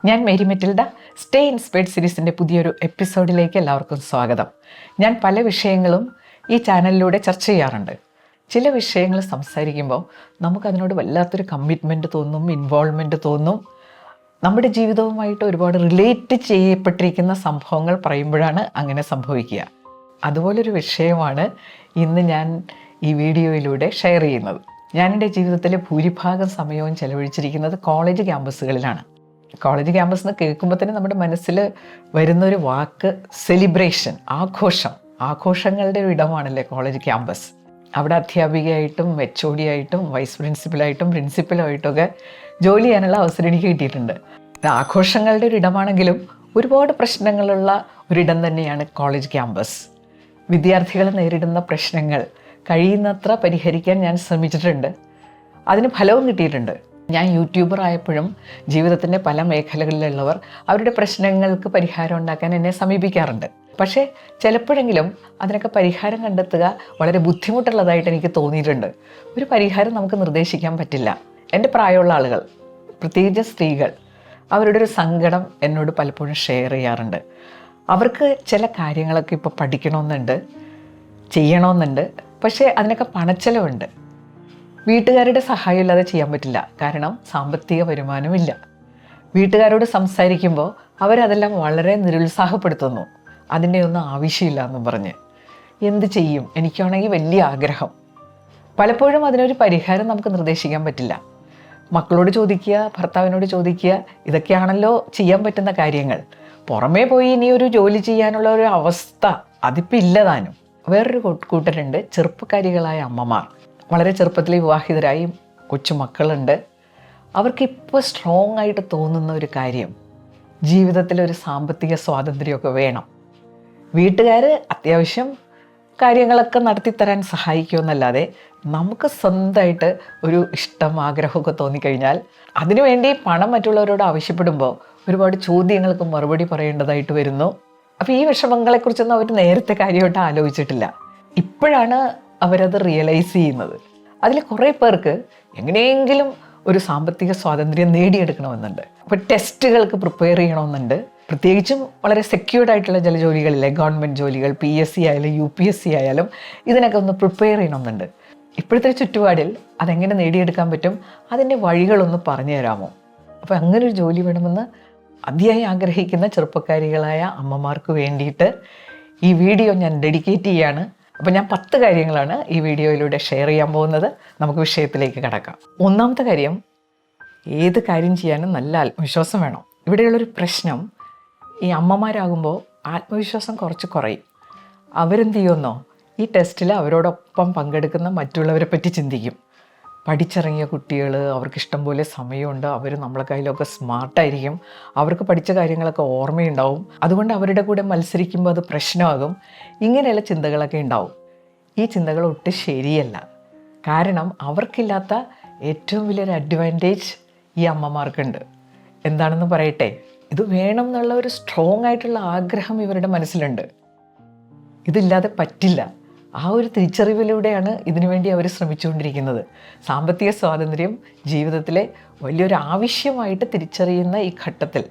ഞാൻ Mary Metilda. Stay inspired സീരീസിൻ്റെ പുതിയൊരു എപ്പിസോഡിലേക്ക് എല്ലാവർക്കും സ്വാഗതം. ഞാൻ പല വിഷയങ്ങളും ഈ ചാനലിലൂടെ ചർച്ച ചെയ്യാറുണ്ട്. ചില വിഷയങ്ങൾ സംസാരിക്കുമ്പോൾ നമുക്കതിനോട് വല്ലാത്തൊരു കമ്മിറ്റ്മെൻറ്റ് തോന്നും, ഇൻവോൾവ്മെൻറ്റ് തോന്നും. നമ്മുടെ ജീവിതവുമായിട്ട് ഒരുപാട് റിലേറ്റ് ചെയ്യപ്പെട്ടിരിക്കുന്ന സംഭവങ്ങൾ പറയുമ്പോഴാണ് അങ്ങനെ സംഭവിക്കുക. അതുപോലൊരു വിഷയമാണ് ഇന്ന് ഞാൻ ഈ വീഡിയോയിലൂടെ ഷെയർ ചെയ്യുന്നത്. ഞാൻ എൻ്റെ ജീവിതത്തിലെ ഭൂരിഭാഗം സമയവും ചെലവഴിച്ചിരിക്കുന്നത് കോളേജ് ക്യാമ്പസുകളിലാണ്. കോളേജ് ക്യാമ്പസ് എന്ന് കേൾക്കുമ്പോൾ തന്നെ നമ്മുടെ മനസ്സിൽ വരുന്നൊരു വാക്ക് സെലിബ്രേഷൻ, ആഘോഷം. ആഘോഷങ്ങളുടെ ഒരു ഇടമാണല്ലേ കോളേജ് ക്യാമ്പസ്. അവിടെ അധ്യാപികയായിട്ടും HOD ആയിട്ടും വൈസ് പ്രിൻസിപ്പലായിട്ടും പ്രിൻസിപ്പലായിട്ടൊക്കെ ജോലി ചെയ്യാനുള്ള അവസരം എനിക്ക് കിട്ടിയിട്ടുണ്ട്. ഇത് ആഘോഷങ്ങളുടെ ഒരു ഇടമാണെങ്കിലും ഒരുപാട് പ്രശ്നങ്ങളുള്ള ഒരിടം തന്നെയാണ് കോളേജ് ക്യാമ്പസ്. വിദ്യാർത്ഥികൾ നേരിടുന്ന പ്രശ്നങ്ങൾ കഴിയുന്നത്ര പരിഹരിക്കാൻ ഞാൻ ശ്രമിച്ചിട്ടുണ്ട്. അതിന് ഫലവും കിട്ടിയിട്ടുണ്ട്. ഞാൻ യൂട്യൂബർ ആയപ്പോഴും ജീവിതത്തിൻ്റെ പല മേഖലകളിലുള്ളവർ അവരുടെ പ്രശ്നങ്ങൾക്ക് പരിഹാരം ഉണ്ടാക്കാൻ എന്നെ സമീപിക്കാറുണ്ട്. പക്ഷേ ചിലപ്പോഴെങ്കിലും അതിനൊക്കെ പരിഹാരം കണ്ടെത്തുക വളരെ ബുദ്ധിമുട്ടുള്ളതായിട്ട് എനിക്ക് തോന്നിയിട്ടുണ്ട്. ഒരു പരിഹാരം നമുക്ക് നിർദ്ദേശിക്കാൻ പറ്റില്ല. എൻ്റെ പ്രായമുള്ള ആളുകൾ, പ്രത്യേകിച്ച് സ്ത്രീകൾ, അവരുടെ ഒരു സങ്കടം എന്നോട് പലപ്പോഴും ഷെയർ ചെയ്യാറുണ്ട്. അവർക്ക് ചില കാര്യങ്ങളൊക്കെ ഇപ്പോൾ പഠിക്കണമെന്നുണ്ട്, ചെയ്യണമെന്നുണ്ട്, പക്ഷേ അതിനൊക്കെ പണച്ചെലവുണ്ട്. വീട്ടുകാരുടെ സഹായം ഇല്ലാതെ ചെയ്യാൻ പറ്റില്ല, കാരണം സാമ്പത്തിക വരുമാനമില്ല. വീട്ടുകാരോട് സംസാരിക്കുമ്പോൾ അവരതെല്ലാം വളരെ നിരുത്സാഹപ്പെടുത്തുന്നു. അതിൻ്റെ ഒന്നും ആവശ്യമില്ല എന്നും പറഞ്ഞ്. എന്ത് ചെയ്യും? എനിക്കാണെങ്കിൽ വലിയ ആഗ്രഹം. പലപ്പോഴും അതിനൊരു പരിഹാരം നമുക്ക് നിർദ്ദേശിക്കാൻ പറ്റില്ല. മക്കളോട് ചോദിക്കുക, ഭർത്താവിനോട് ചോദിക്കുക, ഇതൊക്കെയാണല്ലോ ചെയ്യാൻ പറ്റുന്ന കാര്യങ്ങൾ. പുറമേ പോയി ഇനി ഒരു ജോലി ചെയ്യാനുള്ള ഒരു അവസ്ഥ അതിപ്പോൾ ഇല്ലതാനും. വേറൊരു കൂട്ടരുണ്ട്, ചെറുപ്പക്കാരികളായ അമ്മമാർ. വളരെ ചെറുപ്പത്തിൽ വിവാഹിതരായി കൊച്ചുമക്കളുണ്ട്. അവർക്കിപ്പോൾ സ്ട്രോങ് ആയിട്ട് തോന്നുന്ന ഒരു കാര്യം, ജീവിതത്തിലൊരു സാമ്പത്തിക സ്വാതന്ത്ര്യമൊക്കെ വേണം. വീട്ടുകാർ അത്യാവശ്യം കാര്യങ്ങളൊക്കെ നടത്തിത്തരാൻ സഹായിക്കുമെന്നല്ലാതെ നമുക്ക് സ്വന്തമായിട്ട് ഒരു ഇഷ്ടം, ആഗ്രഹമൊക്കെ തോന്നിക്കഴിഞ്ഞാൽ അതിനുവേണ്ടി പണം മറ്റുള്ളവരോട് ആവശ്യപ്പെടുമ്പോൾ ഒരുപാട് ചോദ്യങ്ങൾക്ക് മറുപടി പറയേണ്ടതായിട്ട് വരുന്നു. അപ്പോൾ ഈ വിഷമങ്ങളെക്കുറിച്ചൊന്നും അവർ നേരത്തെ കാര്യമായിട്ട് ആലോചിച്ചിട്ടില്ല. ഇപ്പോഴാണ് അവരത് റിയലൈസ് ചെയ്യുന്നത്. അതിൽ കുറേ പേർക്ക് എങ്ങനെയെങ്കിലും ഒരു സാമ്പത്തിക സ്വാതന്ത്ര്യം നേടിയെടുക്കണമെന്നുണ്ട്. അപ്പോൾ ടെസ്റ്റുകൾക്ക് പ്രിപ്പയർ ചെയ്യണമെന്നുണ്ട്. പ്രത്യേകിച്ചും വളരെ സെക്യൂർഡ് ആയിട്ടുള്ള ചില ജോലികളിലെ ഗവൺമെൻറ് ജോലികൾ, PSC ആയാലും UPSC ആയാലും ഇതിനൊക്കെ ഒന്ന് പ്രിപ്പയർ ചെയ്യണമെന്നുണ്ട്. ഇപ്പോഴത്തെ ചുറ്റുപാടിൽ അതെങ്ങനെ നേടിയെടുക്കാൻ പറ്റും, അതിൻ്റെ വഴികളൊന്ന് പറഞ്ഞു തരാമോ? അപ്പോൾ അങ്ങനൊരു ജോലി വേണമെന്ന് അതിയായി ആഗ്രഹിക്കുന്ന ചെറുപ്പക്കാരികളായ അമ്മമാർക്ക് വേണ്ടിയിട്ട് ഈ വീഡിയോ ഞാൻ ഡെഡിക്കേറ്റ് ചെയ്യാണ്. അപ്പോൾ ഞാൻ 10 കാര്യങ്ങളാണ് ഈ വീഡിയോയിലൂടെ ഷെയർ ചെയ്യാൻ പോകുന്നത്. നമുക്ക് വിഷയത്തിലേക്ക് കടക്കാം. ഒന്നാമത്തെ കാര്യം, ഏത് കാര്യം ചെയ്യാനും നല്ല ആത്മവിശ്വാസം വേണം. ഇവിടെയുള്ളൊരു പ്രശ്നം, ഈ അമ്മമാരാകുമ്പോൾ ആത്മവിശ്വാസം കുറച്ച് കുറയും. അവരെന്ത് ചെയ്യുമെന്നോ, ഈ ടെസ്റ്റിൽ അവരോടൊപ്പം പങ്കെടുക്കുന്ന മറ്റുള്ളവരെ പറ്റി ചിന്തിക്കും. പഠിച്ചിറങ്ങിയ കുട്ടികൾ, അവർക്ക് ഇഷ്ടം പോലെ സമയമുണ്ട്, അവർ നമ്മളെ കയ്യിലൊക്കെ സ്മാർട്ടായിരിക്കും, അവർക്ക് പഠിച്ച കാര്യങ്ങളൊക്കെ ഓർമ്മയുണ്ടാവും, അതുകൊണ്ട് അവരുടെ കൂടെ മത്സരിക്കുമ്പോൾ അത് പ്രശ്നമാകും. ഇങ്ങനെയുള്ള ചിന്തകളൊക്കെ ഉണ്ടാവും. ഈ ചിന്തകൾ ഒട്ടും ശരിയല്ല. കാരണം അവർക്കില്ലാത്ത ഏറ്റവും വലിയൊരു അഡ്വാൻറ്റേജ് ഈ അമ്മമാർക്കുണ്ട്. എന്താണെന്ന് പറയട്ടെ. ഇത് വേണം എന്നുള്ള ഒരു സ്ട്രോങ് ആയിട്ടുള്ള ആഗ്രഹം ഇവരുടെ മനസ്സിലുണ്ട്. ഇതില്ലാതെ പറ്റില്ല. ആ ഒരു തിരിച്ചറിവിലൂടെയാണ് ഇതിനുവേണ്ടി അവർ ശ്രമിച്ചുകൊണ്ടിരിക്കുന്നത്. സാമ്പത്തിക സ്വാതന്ത്ര്യം ജീവിതത്തിലെ വലിയൊരു ആവശ്യമായിട്ട് തിരിച്ചറിയുന്ന ഈ ഘട്ടത്തിൽ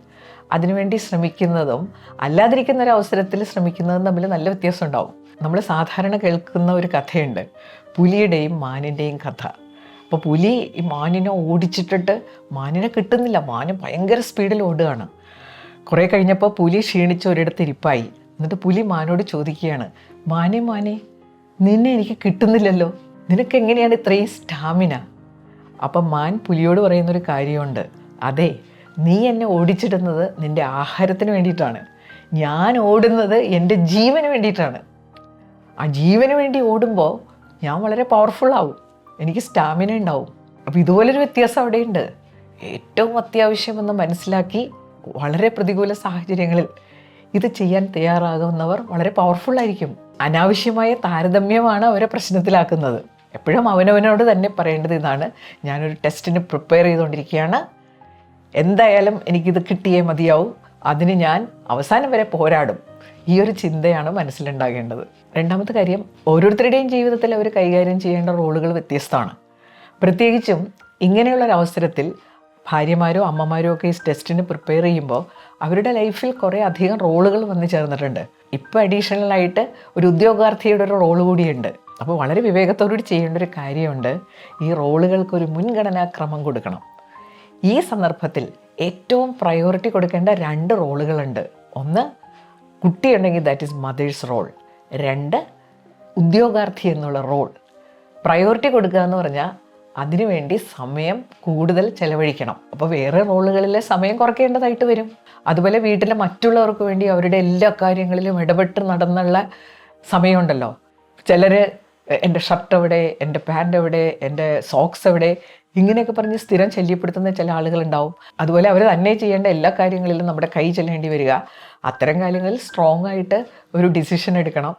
അതിനുവേണ്ടി ശ്രമിക്കുന്നതും അല്ലാതിരിക്കുന്ന ഒരു അവസരത്തിൽ ശ്രമിക്കുന്നതും തമ്മിൽ നല്ല വ്യത്യാസം ഉണ്ടാവും. നമ്മൾ സാധാരണ കേൾക്കുന്ന ഒരു കഥയുണ്ട്, പുലിയുടെയും മാനിൻ്റെയും കഥ. അപ്പോൾ പുലി ഈ മാനിനെ ഓടിച്ചിട്ടിട്ട് മാനിനെ കിട്ടുന്നില്ല. മാന് ഭയങ്കര സ്പീഡിൽ ഓടുകയാണ്. കുറേ കഴിഞ്ഞപ്പോൾ പുലി ക്ഷീണിച്ച് ഒരിടത്ത് ഇരിപ്പായി. എന്നിട്ട് പുലി മാനോട് ചോദിക്കുകയാണ്, മാനെ നിന്നെ എനിക്ക് കിട്ടുന്നില്ലല്ലോ, നിനക്ക് എങ്ങനെയാണ് ഇത്രയും സ്റ്റാമിന? അപ്പം മാൻ പുലിയോട് പറയുന്നൊരു കാര്യമുണ്ട്, അതെ, നീ എന്നെ ഓടിച്ചിടുന്നത് നിൻ്റെ ആഹാരത്തിന് വേണ്ടിയിട്ടാണ്, ഞാൻ ഓടുന്നത് എൻ്റെ ജീവന് വേണ്ടിയിട്ടാണ്. ആ ജീവന് വേണ്ടി ഓടുമ്പോൾ ഞാൻ വളരെ പവർഫുള്ളാവും, എനിക്ക് സ്റ്റാമിന ഉണ്ടാവും. അപ്പോൾ ഇതുപോലൊരു വ്യത്യാസം അവിടെയുണ്ട്. ഏറ്റവും അത്യാവശ്യമെന്ന് മനസ്സിലാക്കി വളരെ പ്രതികൂല സാഹചര്യങ്ങളിൽ ഇത് ചെയ്യാൻ തയ്യാറാകുന്നവർ വളരെ പവർഫുള്ളായിരിക്കും. അനാവശ്യമായ താരതമ്യമാണ് അവരെ പ്രശ്നത്തിലാക്കുന്നത്. എപ്പോഴും അവനവനോട് തന്നെ പറയേണ്ടത് ഇതാണ്, ഞാനൊരു ടെസ്റ്റിന് പ്രിപ്പയർ ചെയ്തുകൊണ്ടിരിക്കുകയാണ്, എന്തായാലും എനിക്കിത് കിട്ടിയേ മതിയാവും, അതിന് ഞാൻ അവസാനം വരെ പോരാടും. ഈ ഒരു ചിന്തയാണ് മനസ്സിലുണ്ടാകേണ്ടത്. രണ്ടാമത്തെ കാര്യം, ഓരോരുത്തരുടെയും ജീവിതത്തിൽ അവർ കൈകാര്യം ചെയ്യേണ്ട റോളുകൾ വ്യത്യസ്തമാണ്. പ്രത്യേകിച്ചും ഇങ്ങനെയുള്ളൊരവസരത്തിൽ ഭാര്യമാരോ അമ്മമാരോ ഒക്കെ ഈ ടെസ്റ്റിന് പ്രിപ്പയർ ചെയ്യുമ്പോൾ അവരുടെ ലൈഫിൽ കുറേ അധികം റോളുകൾ വന്നു ചേർന്നിട്ടുണ്ട്. ഇപ്പോൾ അഡീഷണലായിട്ട് ഒരു ഉദ്യോഗാർത്ഥിയുടെ ഒരു റോള് കൂടിയുണ്ട്. അപ്പോൾ വളരെ വിവേകത്തോടുകൂടി ചെയ്യേണ്ട ഒരു കാര്യമുണ്ട്. ഈ റോളുകൾക്കൊരു മുൻഗണനാക്രമം കൊടുക്കണം. ഈ സന്ദർഭത്തിൽ ഏറ്റവും പ്രയോറിറ്റി കൊടുക്കേണ്ട 2 റോളുകളുണ്ട്. ഒന്ന്, കുട്ടിയുണ്ടെങ്കിൽ ദാറ്റ് ഈസ് മദേഴ്സ് റോൾ. 2, ഉദ്യോഗാർത്ഥി എന്നുള്ള റോൾ. പ്രയോറിറ്റി കൊടുക്കുക എന്ന് പറഞ്ഞാൽ അതിനുവേണ്ടി സമയം കൂടുതൽ ചെലവഴിക്കണം. അപ്പോൾ വേറെ റോളുകളിലെ സമയം കുറയ്ക്കേണ്ടതായിട്ട് വരും. അതുപോലെ വീട്ടിലെ മറ്റുള്ളവർക്ക് വേണ്ടി അവരുടെ എല്ലാ കാര്യങ്ങളിലും ഇടപെട്ട് നടന്നുള്ള സമയമുണ്ടല്ലോ. ചിലർ എൻ്റെ ഷർട്ട് എവിടെ, എൻ്റെ പാൻറ് എവിടെ, എൻ്റെ സോക്സ് എവിടെ, ഇങ്ങനെയൊക്കെ പറഞ്ഞ് സ്ഥിരം ശല്യപ്പെടുത്തുന്ന ചില ആളുകളുണ്ടാവും. അതുപോലെ അവർ തന്നെ ചെയ്യേണ്ട എല്ലാ കാര്യങ്ങളിലും നമ്മുടെ കൈ ചെല്ലേണ്ടി വരിക. അത്തരം കാര്യങ്ങളിൽ സ്ട്രോങ് ആയിട്ട് ഒരു ഡിസിഷൻ എടുക്കണം.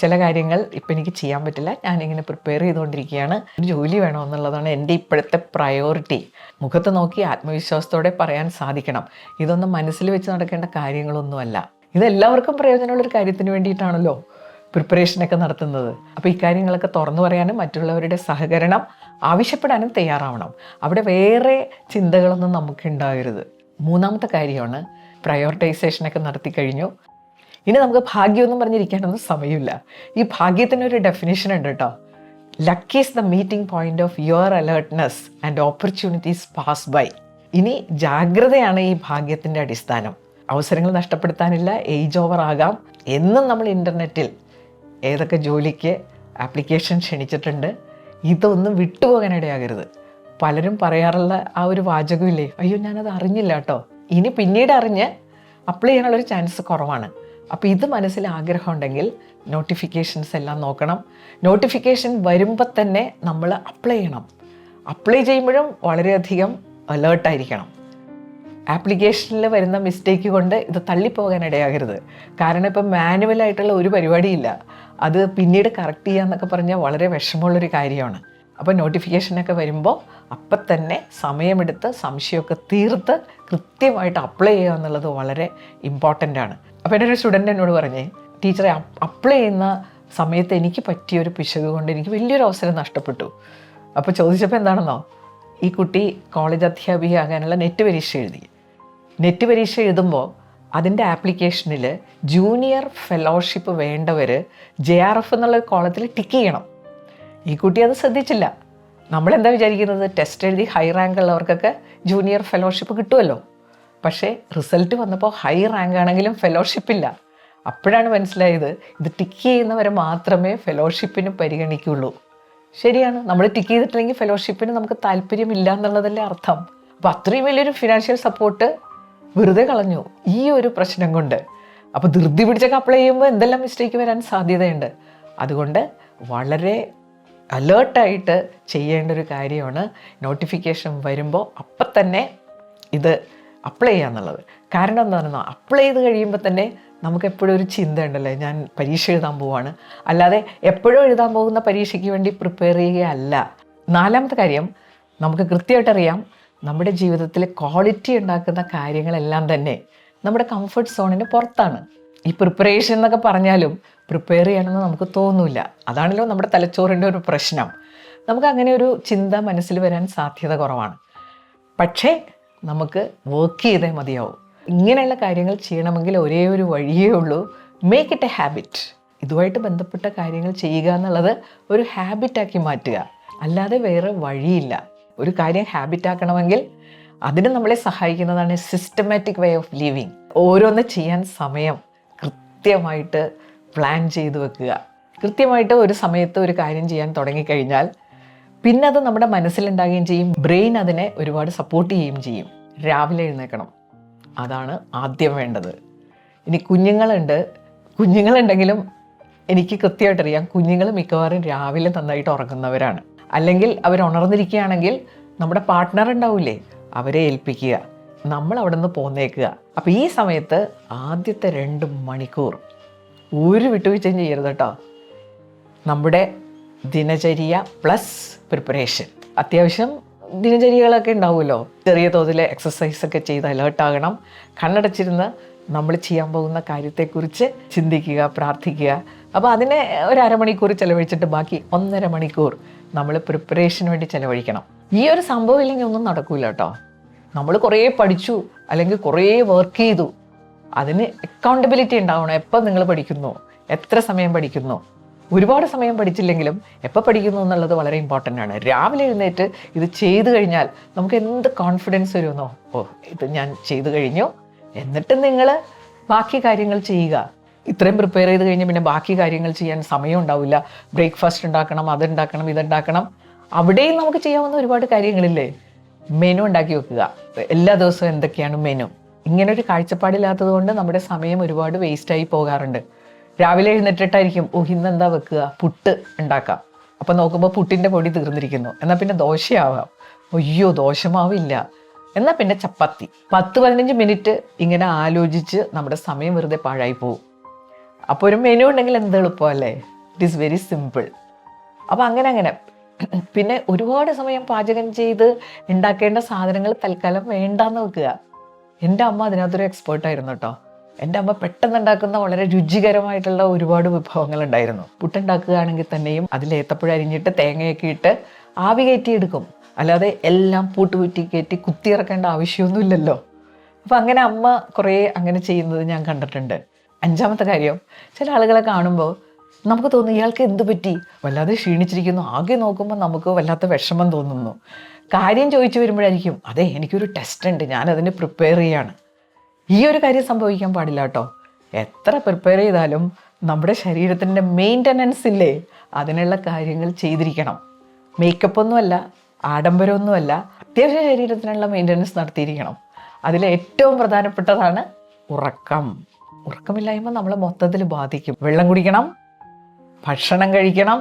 ചില കാര്യങ്ങൾ ഇപ്പം എനിക്ക് ചെയ്യാൻ പറ്റില്ല, ഞാനിങ്ങനെ പ്രിപ്പയർ ചെയ്തുകൊണ്ടിരിക്കുകയാണ്, ഒരു ജോലി വേണമെന്നുള്ളതാണ് എൻ്റെ ഇപ്പോഴത്തെ പ്രയോറിറ്റി. മുഖത്ത് നോക്കി ആത്മവിശ്വാസത്തോടെ പറയാൻ സാധിക്കണം. ഇതൊന്നും മനസ്സിൽ വെച്ച് നടക്കേണ്ട കാര്യങ്ങളൊന്നുമല്ല. ഇതെല്ലാവർക്കും പ്രയോജനമുള്ളൊരു കാര്യത്തിന് വേണ്ടിയിട്ടാണല്ലോ പ്രിപ്പറേഷനൊക്കെ നടത്തുന്നത്. അപ്പോൾ ഈ കാര്യങ്ങളൊക്കെ തുറന്നു പറയാനും മറ്റുള്ളവരുടെ സഹകരണം ആവശ്യപ്പെടാനും തയ്യാറാവണം. അവിടെ വേറെ ചിന്തകളൊന്നും നമുക്കുണ്ടാകരുത്. 3ാമത്തെ കാര്യമാണ് പ്രയോറിറ്റൈസേഷനൊക്കെ നടത്തി കഴിഞ്ഞു. ഇനി നമുക്ക് ഭാഗ്യമൊന്നും പറഞ്ഞിരിക്കാനൊന്നും സമയമില്ല. ഈ ഭാഗ്യത്തിനൊരു ഡെഫിനേഷൻ ഉണ്ട് കേട്ടോ. Luck is the meeting point of your alertness and opportunities pass by. ഇനി ജാഗ്രതയാണ് ഈ ഭാഗ്യത്തിൻ്റെ അടിസ്ഥാനം. അവസരങ്ങൾ നഷ്ടപ്പെടുത്താനില്ല, ഏജ് ഓവർ ആകാം. എന്നും നമ്മൾ ഇൻ്റർനെറ്റിൽ ഏതൊക്കെ ജോലിക്ക് ആപ്ലിക്കേഷൻ ക്ഷണിച്ചിട്ടുണ്ട്, ഇതൊന്നും വിട്ടുപോകാനിടയാകരുത്. പലരും പറയാറുള്ള ആ ഒരു വാചകമില്ലേ, അയ്യോ ഞാനത് അറിഞ്ഞില്ല കേട്ടോ. ഇനി പിന്നീട് അറിഞ്ഞ് അപ്ലൈ ചെയ്യാനുള്ളൊരു ചാൻസ് കുറവാണ്. അപ്പോൾ ഇത് മനസ്സിൽ ആഗ്രഹം ഉണ്ടെങ്കിൽ നോട്ടിഫിക്കേഷൻസ് എല്ലാം നോക്കണം. നോട്ടിഫിക്കേഷൻ വരുമ്പോൾ തന്നെ നമ്മൾ അപ്ലൈ ചെയ്യണം. അപ്ലൈ ചെയ്യുമ്പോഴും വളരെയധികം അലേർട്ടായിരിക്കണം. ആപ്ലിക്കേഷനിൽ വരുന്ന മിസ്റ്റേക്ക് കൊണ്ട് ഇത് തള്ളിപ്പോകാനിടയാകരുത്. കാരണം ഇപ്പം മാനുവലായിട്ടുള്ള ഒരു പരിപാടിയില്ല. അത് പിന്നീട് കറക്റ്റ് ചെയ്യാന്നൊക്കെ പറഞ്ഞാൽ വളരെ വിഷമമുള്ളൊരു കാര്യമാണ്. അപ്പോൾ നോട്ടിഫിക്കേഷനൊക്കെ വരുമ്പോൾ അപ്പം തന്നെ സമയമെടുത്ത് സംശയമൊക്കെ തീർത്ത് കൃത്യമായിട്ട് അപ്ലൈ ചെയ്യുക എന്നുള്ളത് വളരെ ഇമ്പോർട്ടൻ്റ് ആണ്. അപ്പോൾ എൻ്റെ ഒരു സ്റ്റുഡൻ്റ് എന്നോട് പറഞ്ഞേ, ടീച്ചറെ അപ്ലൈ ചെയ്യുന്ന സമയത്ത് എനിക്ക് പറ്റിയൊരു പിശക് കൊണ്ട് എനിക്ക് വലിയൊരു അവസരം നഷ്ടപ്പെട്ടു. അപ്പോൾ ചോദിച്ചപ്പോൾ എന്താണെന്നോ, ഈ കുട്ടി കോളേജ് അധ്യാപികയാകാനുള്ള നെറ്റ് പരീക്ഷ എഴുതി. നെറ്റ് പരീക്ഷ എഴുതുമ്പോൾ അതിൻ്റെ ആപ്ലിക്കേഷനിൽ ജൂനിയർ ഫെലോഷിപ്പ് വേണ്ടവർ JRF എന്നുള്ള കോളത്തിൽ ടിക്ക് ചെയ്യണം. ഈ കുട്ടി അത് ശ്രദ്ധിച്ചില്ല. നമ്മളെന്താ വിചാരിക്കുന്നത്, ടെസ്റ്റ് എഴുതി ഹൈ റാങ്ക് ഉള്ളവർക്കൊക്കെ ജൂനിയർ ഫെലോഷിപ്പ് കിട്ടുമല്ലോ. പക്ഷേ റിസൾട്ട് വന്നപ്പോൾ ഹൈ റാങ്ക് ആണെങ്കിലും ഫെലോഷിപ്പില്ല. അപ്പോഴാണ് മനസ്സിലായത് ഇത് ടിക്ക് ചെയ്യുന്നവരെ മാത്രമേ ഫെലോഷിപ്പിന് പരിഗണിക്കുള്ളൂ. ശരിയാണ്, നമ്മൾ ടിക്ക് ചെയ്തിട്ടില്ലെങ്കിൽ ഫെലോഷിപ്പിന് നമുക്ക് താല്പര്യമില്ല എന്നുള്ളതല്ലേ അർത്ഥം. അപ്പോൾ അത്രയും വലിയൊരു ഫിനാൻഷ്യൽ സപ്പോർട്ട് വെറുതെ കളഞ്ഞു ഈ ഒരു പ്രശ്നം കൊണ്ട്. അപ്പോൾ ധൃതി പിടിച്ചൊക്കെ അപ്ലൈ ചെയ്യുമ്പോൾ എന്തെല്ലാം മിസ്റ്റേക്ക് വരാൻ സാധ്യതയുണ്ട്. അതുകൊണ്ട് വളരെ അലേർട്ടായിട്ട് ചെയ്യേണ്ട ഒരു കാര്യമാണ് നോട്ടിഫിക്കേഷൻ വരുമ്പോൾ അപ്പം തന്നെ ഇത് അപ്ലൈ ചെയ്യുക എന്നുള്ളത്. കാരണം എന്താണെന്നോ, അപ്ലൈ ചെയ്ത് കഴിയുമ്പോൾ തന്നെ നമുക്ക് എപ്പോഴും ഒരു ചിന്ത ഉണ്ടല്ലേ, ഞാൻ പരീക്ഷ എഴുതാൻ പോവാണ്. അല്ലാതെ എപ്പോഴും എഴുതാൻ പോകുന്ന പരീക്ഷയ്ക്ക് വേണ്ടി പ്രിപ്പയർ ചെയ്യുകയല്ല. 4ാമത്തെ കാര്യം, നമുക്ക് കൃത്യമായിട്ടറിയാം നമ്മുടെ ജീവിതത്തിൽ ക്വാളിറ്റി ഉണ്ടാക്കുന്ന കാര്യങ്ങളെല്ലാം തന്നെ നമ്മുടെ കംഫർട്ട് സോണിന് പുറത്താണ്. ഈ പ്രിപ്പറേഷൻ എന്നൊക്കെ പറഞ്ഞാലും പ്രിപ്പയർ ചെയ്യണമെന്ന് നമുക്ക് തോന്നില്ല. അതാണല്ലോ നമ്മുടെ തലച്ചോറിൻ്റെ ഒരു പ്രശ്നം. നമുക്ക് അങ്ങനെ ഒരു ചിന്ത മനസ്സിൽ വരാൻ സാധ്യത കുറവാണ്. പക്ഷേ നമുക്ക് വർക്ക് ചെയ്തേ മതിയാവും. ഇങ്ങനെയുള്ള കാര്യങ്ങൾ ചെയ്യണമെങ്കിൽ ഒരേ ഒരു വഴിയേ ഉള്ളൂ, മേക്ക് ഇറ്റ് എ ഹാബിറ്റ്. ഇതുമായിട്ട് ബന്ധപ്പെട്ട കാര്യങ്ങൾ ചെയ്യുക എന്നുള്ളത് ഒരു ഹാബിറ്റാക്കി മാറ്റുക, അല്ലാതെ വേറെ വഴിയില്ല. ഒരു കാര്യം ഹാബിറ്റാക്കണമെങ്കിൽ അതിന് നമ്മളെ സഹായിക്കുന്നതാണ് സിസ്റ്റമാറ്റിക് വേ ഓഫ് ലിവിങ്. ഓരോന്ന് ചെയ്യാൻ സമയം കൃത്യമായിട്ട് പ്ലാൻ ചെയ്ത് വെക്കുക. കൃത്യമായിട്ട് ഒരു സമയത്ത് ഒരു കാര്യം ചെയ്യാൻ തുടങ്ങിക്കഴിഞ്ഞാൽ പിന്നെ അത് നമ്മുടെ മനസ്സിലുണ്ടാകുകയും ചെയ്യും. ബ്രെയിൻ അതിനെ ഒരുപാട് സപ്പോർട്ട് ചെയ്യുകയും ചെയ്യും. രാവിലെ എഴുന്നേൽക്കണം, അതാണ് ആദ്യം വേണ്ടത്. ഇനി കുഞ്ഞുങ്ങളുണ്ടെങ്കിലും എനിക്ക് കൃത്യമായിട്ടറിയാം, കുഞ്ഞുങ്ങൾ മിക്കവാറും രാവിലെ നന്നായിട്ട് ഉറങ്ങുന്നവരാണ്. അല്ലെങ്കിൽ അവർ ഉണർന്നിരിക്കുകയാണെങ്കിൽ നമ്മുടെ പാർട്ട്ണർ ഉണ്ടാവില്ലേ, അവരെ ഏൽപ്പിക്കുക, നമ്മൾ അവിടെ നിന്ന് പോന്നേക്കുക. അപ്പോൾ ഈ സമയത്ത് ആദ്യത്തെ 2 മണിക്കൂർ ഒരു വിട്ടുവീഴ്ചയും ചെയ്യരുത് കേട്ടോ. നമ്മുടെ ദിനചര്യ പ്ലസ് പ്രിപ്പറേഷൻ. അത്യാവശ്യം ദിനചര്യകളൊക്കെ ഉണ്ടാവുമല്ലോ. ചെറിയ തോതിൽ എക്സസൈസൊക്കെ ചെയ്ത് അലേർട്ടാകണം. കണ്ണടച്ചിരുന്ന് നമ്മൾ ചെയ്യാൻ പോകുന്ന കാര്യത്തെക്കുറിച്ച് ചിന്തിക്കുക, പ്രാർത്ഥിക്കുക. അപ്പോൾ അതിനെ ഒരു അരമണിക്കൂർ ചിലവഴിച്ചിട്ട് ബാക്കി 1.5 മണിക്കൂർ നമ്മൾ പ്രിപ്പറേഷന് വേണ്ടി ചിലവഴിക്കണം. ഈ ഒരു സംഭവം ഇല്ലെങ്കിൽ ഒന്നും നടക്കൂല കേട്ടോ. നമ്മൾ കുറേ പഠിച്ചു അല്ലെങ്കിൽ കുറേ വർക്ക് ചെയ്തു, അതിന് അക്കൗണ്ടബിലിറ്റി ഉണ്ടാവണം. എപ്പോൾ നിങ്ങൾ പഠിക്കുന്നു, എത്ര സമയം പഠിക്കുന്നു. ഒരുപാട് സമയം പഠിച്ചില്ലെങ്കിലും എപ്പോൾ പഠിക്കുന്നു എന്നുള്ളത് വളരെ ഇമ്പോർട്ടൻ്റ് ആണ്. രാവിലെ എഴുന്നേറ്റ് ഇത് ചെയ്തു കഴിഞ്ഞാൽ നമുക്ക് എന്ത് കോൺഫിഡൻസ് വരുമെന്നോ, ഇത് ഞാൻ ചെയ്തു കഴിഞ്ഞു, എന്നിട്ട് നിങ്ങൾ ബാക്കി കാര്യങ്ങൾ ചെയ്യുക. ഇത്രയും പ്രിപ്പയർ ചെയ്ത് കഴിഞ്ഞ് പിന്നെ ബാക്കി കാര്യങ്ങൾ ചെയ്യാൻ സമയം ഉണ്ടാവില്ല. ബ്രേക്ക്ഫാസ്റ്റ് ഉണ്ടാക്കണം, അതുണ്ടാക്കണം, ഇതുണ്ടാക്കണം. അവിടെയും നമുക്ക് ചെയ്യാവുന്ന ഒരുപാട് കാര്യങ്ങളില്ലേ. മെനു ഉണ്ടാക്കി വെക്കുക, എല്ലാ ദിവസവും എന്തൊക്കെയാണ് മെനു. ഇങ്ങനൊരു കാഴ്ചപ്പാടില്ലാത്തത് കൊണ്ട് നമ്മുടെ സമയം ഒരുപാട് വേസ്റ്റായി പോകാറുണ്ട്. രാവിലെ എഴുന്നേറ്റിട്ടായിരിക്കും ഇന്നെന്താ വെക്കുക, പുട്ട് ഉണ്ടാക്കാം. അപ്പം നോക്കുമ്പോൾ പുട്ടിൻ്റെ പൊടി തീർന്നിരിക്കുന്നു. എന്നാൽ പിന്നെ ദോശയാവാം, അയ്യോ ദോശമാവില്ല, എന്നാൽ പിന്നെ ചപ്പാത്തി. 10-15 മിനിറ്റ് ഇങ്ങനെ ആലോചിച്ച് നമ്മുടെ സമയം വെറുതെ പാഴായി പോകും. അപ്പോൾ ഒരു മെനു ഉണ്ടെങ്കിൽ എന്ത് എളുപ്പമല്ലേ, ഇറ്റ് ഈസ് വെരി സിമ്പിൾ. അപ്പോൾ അങ്ങനെ പിന്നെ ഒരുപാട് സമയം പാചകം ചെയ്ത് ഉണ്ടാക്കേണ്ട സാധനങ്ങൾ തൽക്കാലം വേണ്ടാന്ന് വെക്കുക. എൻ്റെ അമ്മ അതിനകത്തൊരു എക്സ്പേർട്ടായിരുന്നു കേട്ടോ. എൻ്റെ അമ്മ പെട്ടെന്ന് ഉണ്ടാക്കുന്ന വളരെ രുചികരമായിട്ടുള്ള ഒരുപാട് വിഭവങ്ങളുണ്ടായിരുന്നു. പുട്ടുണ്ടാക്കുകയാണെങ്കിൽ തന്നെയും അതിൽ ഏത്തപ്പഴം അരിഞ്ഞിട്ട് തേങ്ങയൊക്കെ ഇട്ട് ആവി കയറ്റി എടുക്കും. അല്ലാതെ എല്ലാം പൂട്ടുകുറ്റി കയറ്റി കുത്തിയിറക്കേണ്ട ആവശ്യമൊന്നുമില്ലല്ലോ. അപ്പം അങ്ങനെ അമ്മ കുറേ അങ്ങനെ ചെയ്യുന്നത് ഞാൻ കണ്ടിട്ടുണ്ട്. 5ാമത്തെ കാര്യം, ചില ആളുകളെ കാണുമ്പോൾ നമുക്ക് തോന്നും ഇയാൾക്ക് എന്ത് പറ്റി, വല്ലാതെ ക്ഷീണിച്ചിരിക്കുന്നു. ആകെ നോക്കുമ്പോൾ നമുക്ക് വല്ലാത്ത വിഷമം തോന്നുന്നു. കാര്യം ചോദിച്ചു വരുമ്പോഴായിരിക്കും, അതെ എനിക്കൊരു ടെസ്റ്റ് ഉണ്ട്, ഞാനതിന് പ്രിപ്പയർ ചെയ്യാണ്. ഈ ഒരു കാര്യം സംഭവിക്കാൻ പാടില്ല കേട്ടോ. എത്ര പ്രിപ്പയർ ചെയ്താലും നമ്മുടെ ശരീരത്തിൻ്റെ മെയിൻ്റനൻസ് ഇല്ലേ, അതിനുള്ള കാര്യങ്ങൾ ചെയ്തിരിക്കണം. മേക്കപ്പൊന്നുമല്ല, ആഡംബരമൊന്നുമല്ല, അത്യാവശ്യം ശരീരത്തിനുള്ള മെയിൻ്റനൻസ് നടത്തിയിരിക്കണം. അതിൽ ഏറ്റവും പ്രധാനപ്പെട്ടതാണ് ഉറക്കം. ഉറക്കമില്ലായ്മ നമ്മളെ മൊത്തത്തിൽ ബാധിക്കും. വെള്ളം കുടിക്കണം, ഭക്ഷണം കഴിക്കണം,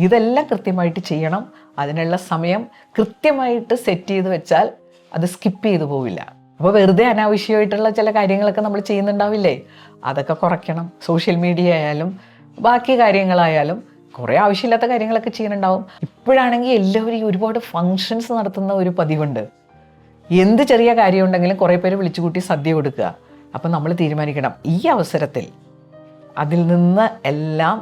ഇതെല്ലാം കൃത്യമായിട്ട് ചെയ്യണം. അതിനുള്ള സമയം കൃത്യമായിട്ട് സെറ്റ് ചെയ്ത് വെച്ചാൽ അത് സ്കിപ്പ് ചെയ്തു പോവില്ല. അപ്പോൾ വെറുതെ അനാവശ്യമായിട്ടുള്ള ചില കാര്യങ്ങളൊക്കെ നമ്മൾ ചെയ്യുന്നുണ്ടാവില്ലേ, അതൊക്കെ കുറയ്ക്കണം. സോഷ്യൽ മീഡിയ ആയാലും ബാക്കി കാര്യങ്ങളായാലും കുറേ ആവശ്യമില്ലാത്ത കാര്യങ്ങളൊക്കെ ചെയ്യുന്നുണ്ടാവും. ഇപ്പോഴാണെങ്കിൽ എല്ലാവരും ഒരുപാട് ഫങ്ഷൻസ് നടത്തുന്ന ഒരു പതിവുണ്ട്. എന്ത് ചെറിയ കാര്യം ഉണ്ടെങ്കിലും കുറേ പേര് വിളിച്ചുകൂട്ടി സദ്യ കൊടുക്കുക. അപ്പം നമ്മൾ തീരുമാനിക്കണം, ഈ അവസരത്തിൽ അതിൽ നിന്ന് എല്ലാം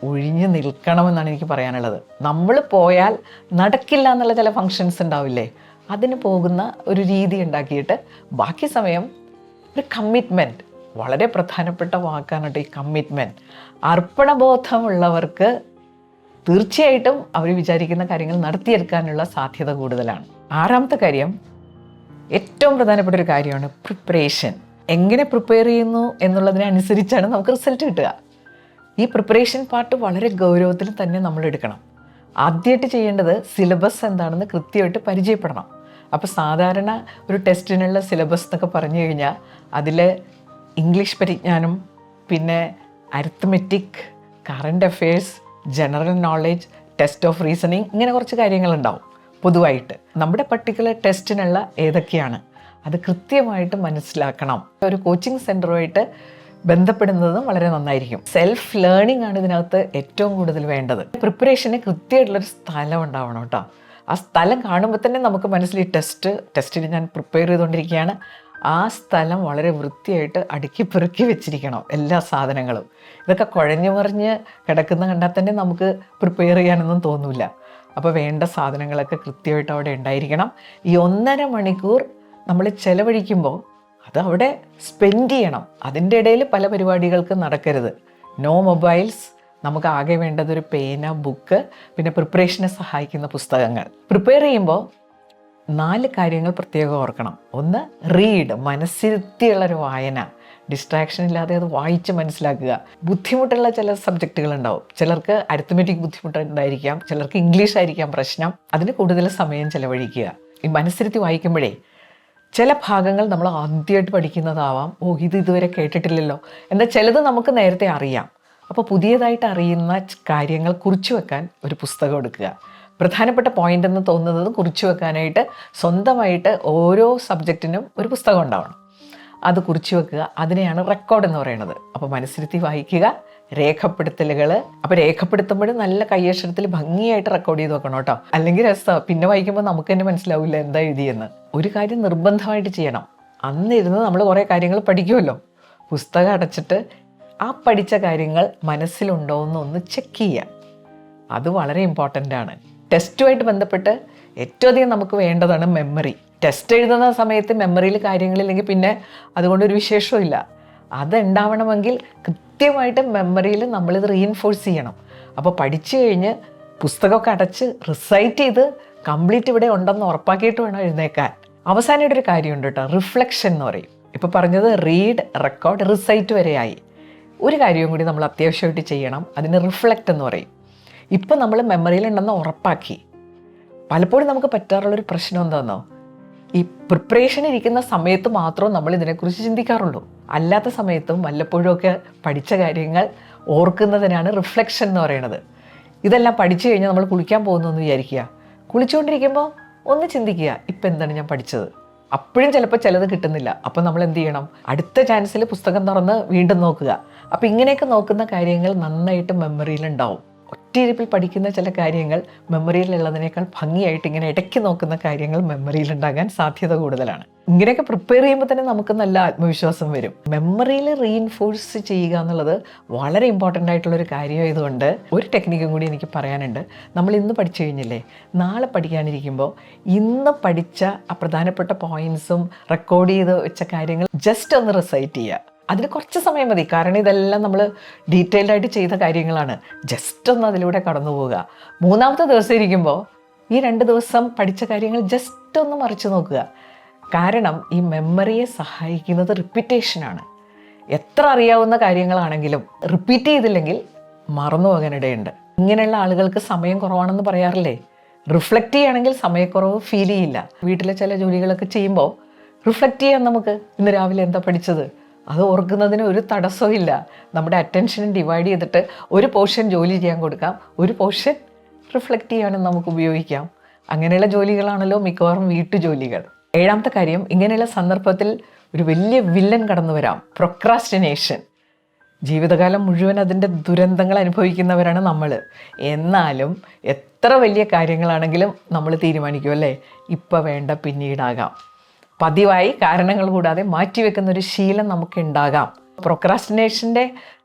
ഒഴിഞ്ഞു നിൽക്കണമെന്നാണ് എനിക്ക് പറയാനുള്ളത്. നമ്മൾ പോയാൽ നടക്കില്ല എന്നുള്ള ചില ഫങ്ഷൻസ് ഉണ്ടാവില്ലേ, അതിന് പോകുന്ന ഒരു രീതി ഉണ്ടാക്കിയിട്ട് ബാക്കി സമയം ഒരു കമ്മിറ്റ്മെൻറ്റ്, വളരെ പ്രധാനപ്പെട്ട വാക്കാണ് ഈ കമ്മിറ്റ്മെൻറ്റ്. അർപ്പണബോധമുള്ളവർക്ക് തീർച്ചയായിട്ടും അവർ വിചാരിക്കുന്ന കാര്യങ്ങൾ നടത്തിയെടുക്കാനുള്ള സാധ്യത കൂടുതലാണ്. 6ാമത്തെ കാര്യം, ഏറ്റവും പ്രധാനപ്പെട്ട ഒരു കാര്യമാണ് പ്രിപ്പറേഷൻ. എങ്ങനെ പ്രിപ്പയർ ചെയ്യുന്നു എന്നുള്ളതിനനുസരിച്ചാണ് നമുക്ക് റിസൾട്ട് കിട്ടുക. ഈ പ്രിപ്പറേഷൻ പാർട്ട് വളരെ ഗൗരവത്തിൽ തന്നെ നമ്മൾ എടുക്കണം. ആദ്യമായിട്ട് ചെയ്യേണ്ടത് സിലബസ് എന്താണെന്ന് കൃത്യമായിട്ട് പരിചയപ്പെടണം. അപ്പോൾ സാധാരണ ഒരു ടെസ്റ്റിനുള്ള സിലബസ് എന്നൊക്കെ പറഞ്ഞു കഴിഞ്ഞാൽ അതിൽ ഇംഗ്ലീഷ് പരിജ്ഞാനം, പിന്നെ arithmetic, current affairs, general knowledge, test of reasoning, ഇങ്ങനെ കുറച്ച് കാര്യങ്ങളുണ്ടാവും പൊതുവായിട്ട്. നമ്മുടെ പർട്ടിക്കുലർ ടെസ്റ്റിനുള്ള ഏതൊക്കെയാണ് അത് കൃത്യമായിട്ട് മനസ്സിലാക്കണം. ഒരു കോച്ചിങ് സെൻറ്ററുമായിട്ട് ബന്ധപ്പെടുന്നതും വളരെ നന്നായിരിക്കും. സെൽഫ് ലേണിംഗ് ആണ് ഇതിനകത്ത് ഏറ്റവും കൂടുതൽ വേണ്ടത്. പ്രിപ്പറേഷന് കൃത്യമായിട്ടുള്ളൊരു സ്ഥലം ഉണ്ടാവണം കേട്ടോ. ആ സ്ഥലം കാണുമ്പോൾ തന്നെ നമുക്ക് മനസ്സിൽ ടെസ്റ്റിന് ഞാൻ പ്രിപ്പയർ ചെയ്തുകൊണ്ടിരിക്കുകയാണ്. ആ സ്ഥലം വളരെ വൃത്തിയായിട്ട് അടുക്കി പെറുക്കി വെച്ചിരിക്കണം, എല്ലാ സാധനങ്ങളും. ഇതൊക്കെ കുഴഞ്ഞു മറിഞ്ഞ് കിടക്കുന്ന കണ്ടാൽ തന്നെ നമുക്ക് പ്രിപ്പയർ ചെയ്യാനൊന്നും തോന്നില്ല. അപ്പോൾ വേണ്ട സാധനങ്ങളൊക്കെ കൃത്യമായിട്ട് അവിടെ ഉണ്ടായിരിക്കണം. ഈ 1.5 മണിക്കൂർ നമ്മൾ ചിലവഴിക്കുമ്പോൾ അത് അവിടെ സ്പെൻഡ് ചെയ്യണം. അതിൻ്റെ ഇടയിൽ പല പരിപാടികൾക്ക് നടക്കരുത്. No mobiles. നമുക്ക് ആകെ വേണ്ടതൊരു പേന, ബുക്ക്, പിന്നെ പ്രിപ്പറേഷനെ സഹായിക്കുന്ന പുസ്തകങ്ങൾ. പ്രിപ്പയർ ചെയ്യുമ്പോൾ 4 കാര്യങ്ങൾ പ്രത്യേകം ഓർക്കണം. 1, റീഡ്, മനസ്സിരുത്തിയുള്ളൊരു വായന, ഡിസ്ട്രാക്ഷൻ ഇല്ലാതെ അത് വായിച്ച് മനസ്സിലാക്കുക. ബുദ്ധിമുട്ടുള്ള ചില സബ്ജക്റ്റുകളുണ്ടാവും. ചിലർക്ക് അരിത്മെറ്റിക് ബുദ്ധിമുട്ടുണ്ടായിരിക്കാം, ചിലർക്ക് ഇംഗ്ലീഷ് ആയിരിക്കാം പ്രശ്നം. അതിന് കൂടുതൽ സമയം ചിലവഴിക്കുക. ഈ മനസ്സിരുത്തി വായിക്കുമ്പോഴേ ചില ഭാഗങ്ങൾ നമ്മൾ ആദ്യമായിട്ട് പഠിക്കുന്നതാവാം. ഇതുവരെ കേട്ടിട്ടില്ലല്ലോ. എന്നാൽ ചിലത് നമുക്ക് നേരത്തെ അറിയാം. അപ്പോൾ പുതിയതായിട്ട് അറിയുന്ന കാര്യങ്ങൾ കുറിച്ചു വെക്കാൻ ഒരു പുസ്തകം എടുക്കുക. പ്രധാനപ്പെട്ട പോയിന്റ് എന്ന് തോന്നുന്നത് കുറിച്ചു വെക്കാനായിട്ട് സ്വന്തമായിട്ട് ഓരോ സബ്ജക്റ്റിനും ഒരു പുസ്തകം ഉണ്ടാവണം. അത് കുറിച്ചു വെക്കുക. അതിനെയാണ് റെക്കോർഡ് എന്ന് പറയുന്നത്. അപ്പോൾ മനസ്സിരുത്തി വായിക്കുക, രേഖപ്പെടുത്തലുകൾ. അപ്പോൾ രേഖപ്പെടുത്തുമ്പോൾ നല്ല കയ്യക്ഷരത്തിൽ ഭംഗിയായിട്ട് റെക്കോർഡ് ചെയ്ത് വെക്കണം കേട്ടോ. അല്ലെങ്കിൽ രസമാണ്, പിന്നെ വായിക്കുമ്പോൾ നമുക്ക് തന്നെ മനസ്സിലാവില്ല എന്താ എഴുതിയെന്ന്. ഒരു കാര്യം നിർബന്ധമായിട്ട് ചെയ്യണം. അന്നിരുന്ന് നമ്മൾ കുറേ കാര്യങ്ങൾ പഠിക്കുമല്ലോ. പുസ്തകം അടച്ചിട്ട് ആ പഠിച്ച കാര്യങ്ങൾ മനസ്സിലുണ്ടോ എന്നൊന്ന് ചെക്ക് ചെയ്യുക. അത് വളരെ ഇമ്പോർട്ടൻ്റ് ആണ്. ടെസ്റ്റുമായിട്ട് ബന്ധപ്പെട്ട് ഏറ്റവും അധികം നമുക്ക് വേണ്ടതാണ് മെമ്മറി. ടെസ്റ്റ് എഴുതുന്ന സമയത്ത് മെമ്മറിയിൽ കാര്യങ്ങളില്ലെങ്കിൽ പിന്നെ അതുകൊണ്ടൊരു വിശേഷമില്ല. അതുണ്ടാവണമെങ്കിൽ കൃത്യമായിട്ട് മെമ്മറിയിൽ നമ്മളിത് റീഇൻഫോഴ്സ് ചെയ്യണം. അപ്പോൾ പഠിച്ചു കഴിഞ്ഞ് പുസ്തകമൊക്കെ അടച്ച് റിസൈറ്റ് ചെയ്ത് കംപ്ലീറ്റ് ഇവിടെ ഉണ്ടെന്ന് ഉറപ്പാക്കിയിട്ട് വേണം എഴുന്നേക്കാൻ. അവസാനമായിട്ടൊരു ഒരു കാര്യമുണ്ട് കേട്ടോ, റിഫ്ലക്ഷൻ എന്ന് പറയും. ഇപ്പോൾ പറഞ്ഞത് റീഡ്, റെക്കോർഡ്, റിസൈറ്റ് വരെയായി. ഒരു കാര്യവും കൂടി നമ്മൾ അത്യാവശ്യമായിട്ട് ചെയ്യണം, അതിന് റിഫ്ലക്റ്റ് എന്ന് പറയും. ഇപ്പം നമ്മൾ മെമ്മറിയിലുണ്ടെന്ന് ഉറപ്പാക്കി. പലപ്പോഴും നമുക്ക് പറ്റാറുള്ളൊരു പ്രശ്നം എന്താണെന്നോ, ഈ പ്രിപ്പറേഷൻ ഇരിക്കുന്ന സമയത്ത് മാത്രം നമ്മൾ ഇതിനെക്കുറിച്ച് ചിന്തിക്കാറുള്ളൂ. അല്ലാത്ത സമയത്തും വല്ലപ്പോഴും ഒക്കെ പഠിച്ച കാര്യങ്ങൾ ഓർക്കുന്നതിനാണ് റിഫ്ലക്ഷൻ എന്ന് പറയുന്നത്. ഇതെല്ലാം പഠിച്ചു കഴിഞ്ഞാൽ നമ്മൾ കുളിക്കാൻ പോകുന്നു എന്ന് വിചാരിക്കുക. കുളിച്ചുകൊണ്ടിരിക്കുമ്പോൾ ഒന്ന് ചിന്തിക്കുക, ഇപ്പം എന്താണ് ഞാൻ പഠിച്ചത്. അപ്പോഴും ചിലപ്പോൾ ചിലത് കിട്ടുന്നില്ല. അപ്പോൾ നമ്മൾ എന്ത് ചെയ്യണം, അടുത്ത ചാൻസിൽ പുസ്തകം തുറന്ന് വീണ്ടും നോക്കുക. അപ്പോൾ ഇങ്ങനെയൊക്കെ നോക്കുന്ന കാര്യങ്ങൾ നന്നായിട്ട് മെമ്മറിയിലുണ്ടാവും. ഒറ്റയിരിപ്പിൽ പഠിക്കുന്ന ചില കാര്യങ്ങൾ മെമ്മറിയിലുള്ളതിനേക്കാൾ ഭംഗിയായിട്ട് ഇങ്ങനെ ഇടയ്ക്ക് നോക്കുന്ന കാര്യങ്ങൾ മെമ്മറിയിലുണ്ടാകാൻ സാധ്യത കൂടുതലാണ്. ഇങ്ങനെയൊക്കെ പ്രിപ്പയർ ചെയ്യുമ്പോൾ തന്നെ നമുക്ക് നല്ല ആത്മവിശ്വാസം വരും. മെമ്മറിയിൽ റീഇൻഫോഴ്സ് ചെയ്യുക എന്നുള്ളത് വളരെ ഇമ്പോർട്ടൻ്റ് ആയിട്ടുള്ളൊരു കാര്യമായതുകൊണ്ട് ഒരു ടെക്നിക്കും കൂടി എനിക്ക് പറയാനുണ്ട്. നമ്മൾ ഇന്ന് പഠിച്ചു കഴിഞ്ഞില്ലേ, നാളെ പഠിക്കാനിരിക്കുമ്പോൾ ഇന്ന് പഠിച്ച ആ പ്രധാനപ്പെട്ട പോയിൻറ്സും റെക്കോർഡ് ചെയ്ത് വെച്ച കാര്യങ്ങൾ ജസ്റ്റ് ഒന്ന് റിസൈറ്റ് ചെയ്യുക. അതിന് കുറച്ച് സമയം മതി, കാരണം ഇതെല്ലാം നമ്മൾ ഡീറ്റെയിൽഡായിട്ട് ചെയ്ത കാര്യങ്ങളാണ്. ജസ്റ്റ് ഒന്ന് അതിലൂടെ കടന്നു പോവുക. മൂന്നാമത്തെ ദിവസം ഇരിക്കുമ്പോൾ ഈ 2 ദിവസം പഠിച്ച കാര്യങ്ങൾ ജസ്റ്റ് ഒന്ന് മറിച്ച് നോക്കുക. കാരണം ഈ മെമ്മറിയെ സഹായിക്കുന്നത് റിപ്പീറ്റേഷനാണ്. എത്ര അറിയാവുന്ന കാര്യങ്ങളാണെങ്കിലും റിപ്പീറ്റ് ചെയ്തില്ലെങ്കിൽ മറന്നു പോകാനിടയുണ്ട്. ഇങ്ങനെയുള്ള ആളുകൾക്ക് സമയം കുറവാണെന്ന് പറയാറില്ലേ. റിഫ്ലക്റ്റ് ചെയ്യുകയാണെങ്കിൽ സമയക്കുറവ് ഫീൽ ചെയ്യില്ല. വീട്ടിലെ ചില ജോലികളൊക്കെ ചെയ്യുമ്പോൾ റിഫ്ലക്റ്റ് ചെയ്യാം നമുക്ക്, ഇന്ന് രാവിലെ എന്താ പഠിച്ചത്. അത് ഓർക്കുന്നതിന് ഒരു തടസ്സവും ഇല്ല. നമ്മുടെ അറ്റൻഷൻ ഡിവൈഡ് ചെയ്തിട്ട് ഒരു പോർഷൻ ജോലി ചെയ്യാൻ കൊടുക്കാം, ഒരു പോർഷൻ റിഫ്ലക്റ്റ് ചെയ്യാനും നമുക്ക് ഉപയോഗിക്കാം. അങ്ങനെയുള്ള ജോലികളാണല്ലോ മിക്കവാറും വീട്ടുജോലികൾ. 7ാമത്തെ കാര്യം, ഇങ്ങനെയുള്ള സന്ദർഭത്തിൽ ഒരു വലിയ വില്ലൻ കടന്നു വരാം, പ്രൊക്രാസ്റ്റിനേഷൻ. ജീവിതകാലം മുഴുവൻ അതിൻ്റെ ദുരന്തങ്ങൾ അനുഭവിക്കുന്നവരാണ് നമ്മൾ. എന്നാലും എത്ര വലിയ കാര്യങ്ങളാണെങ്കിലും നമ്മൾ തീരുമാനിക്കും അല്ലേ, ഇപ്പം വേണ്ട പിന്നീടാകാം. പതിവായി കാരണങ്ങൾ കൂടാതെ മാറ്റിവെക്കുന്നൊരു ശീലം നമുക്കുണ്ടാകാം. പ്രൊക്രാസ്റ്റിനേഷൻ്റെ